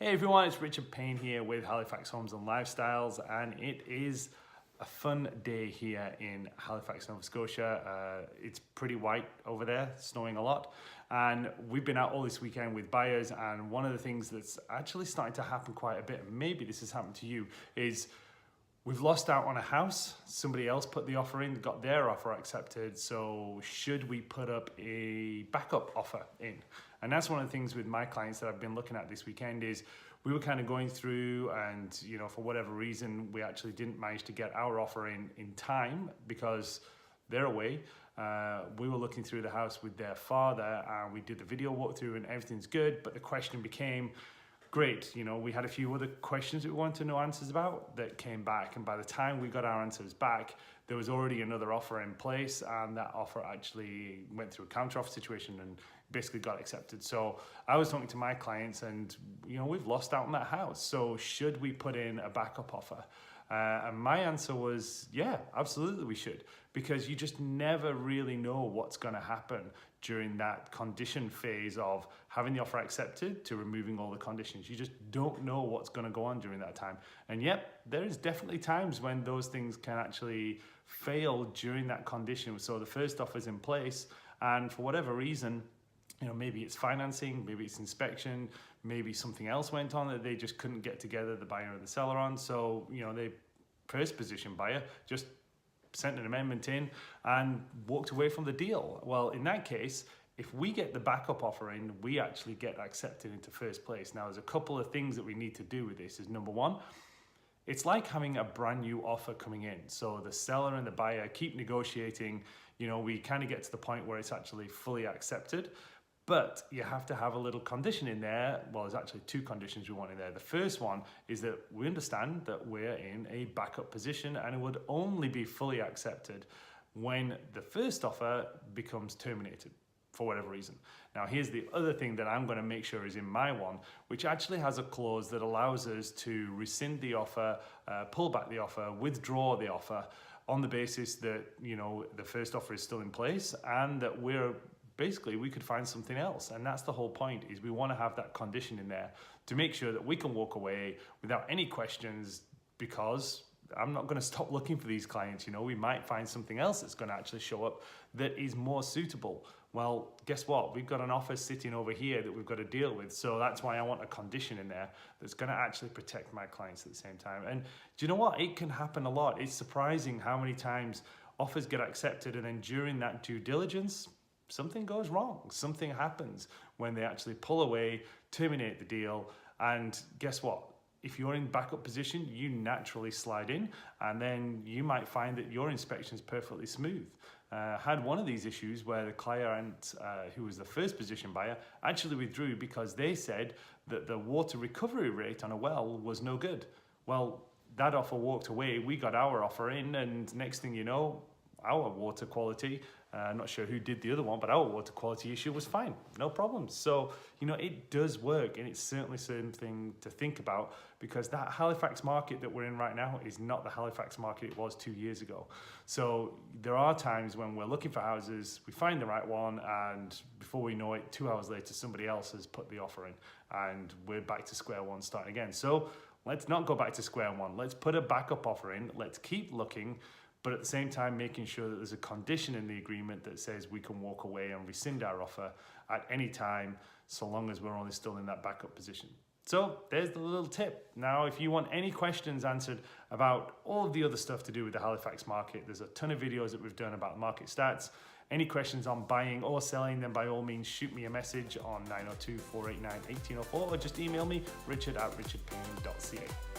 Hey everyone, it's Richard Payne here with Halifax Homes and Lifestyles, and it is a fun day here in Halifax, Nova Scotia. It's pretty white over there, snowing a lot, and we've been out all this weekend with buyers, and one of the things that's actually starting to happen quite a bit, and maybe this has happened to you, is we've lost out on a house. Somebody else put the offer in, got their offer accepted. So should we put up a backup offer in? And that's one of the things with my clients that I've been looking at this weekend is we were kind of going through and, for whatever reason, we actually didn't manage to get our offer in time because they're away. We were looking through the house with their father and we did the video walkthrough and everything's good. But the question became, great, we had a few other questions that we wanted to know answers about that came back, and by the time we got our answers back, there was already another offer in place, and that offer actually went through a counter-offer situation and basically got accepted. So I was talking to my clients and, we've lost out on that house. So should we put in a backup offer? And my answer was, yeah, absolutely we should, because you just never really know what's going to happen during that condition phase of having the offer accepted to removing all the conditions. You just don't know what's going to go on during that time. And yep, there is definitely times when those things can actually fail during that condition. So the first offer's in place, and for whatever reason, maybe it's financing, maybe it's inspection, maybe something else went on that they just couldn't get together, the buyer and the seller on. So, the first position buyer just sent an amendment in and walked away from the deal. Well, in that case, if we get the backup offer in, we actually get accepted into first place. Now, there's a couple of things that we need to do with this. Is number one, it's like having a brand new offer coming in. So the seller and the buyer keep negotiating. We kind of get to the point where it's actually fully accepted. But you have to have a little condition in there. Well, there's actually two conditions we want in there. The first one is that we understand that we're in a backup position and it would only be fully accepted when the first offer becomes terminated for whatever reason. Now, here's the other thing that I'm going to make sure is in my one, which actually has a clause that allows us to rescind the offer, pull back the offer, withdraw the offer on the basis that, the first offer is still in place and that we could find something else. And that's the whole point, is we want to have that condition in there to make sure that we can walk away without any questions, because I'm not going to stop looking for these clients. We might find something else that's going to actually show up that is more suitable. Well, guess what? We've got an offer sitting over here that we've got to deal with. So that's why I want a condition in there that's going to actually protect my clients at the same time. And do you know what? It can happen a lot. It's surprising how many times offers get accepted and then during that due diligence, something goes wrong. Something happens when they actually pull away, terminate the deal, and guess what? If you're in backup position, you naturally slide in, and then you might find that your inspection is perfectly smooth. Had one of these issues where the client, who was the first position buyer, actually withdrew because they said that the water recovery rate on a well was no good. Well, that offer walked away, we got our offer in, and next thing you know, our water quality, I'm not sure who did the other one, but our water quality issue was fine, no problems. So, it does work, and it's certainly something to think about, because that Halifax market that we're in right now is not the Halifax market it was 2 years ago. So there are times when we're looking for houses, we find the right one, and before we know it, 2 hours later, somebody else has put the offer in, and we're back to square one starting again. So let's not go back to square one. Let's put a backup offer in. Let's keep looking, but at the same time making sure that there's a condition in the agreement that says we can walk away and rescind our offer at any time, so long as we're only still in that backup position. So there's the little tip. Now, if you want any questions answered about all of the other stuff to do with the Halifax market, there's a ton of videos that we've done about market stats. Any questions on buying or selling, then by all means shoot me a message on 902-489-1804 or just email me, richard@richardpayne.ca.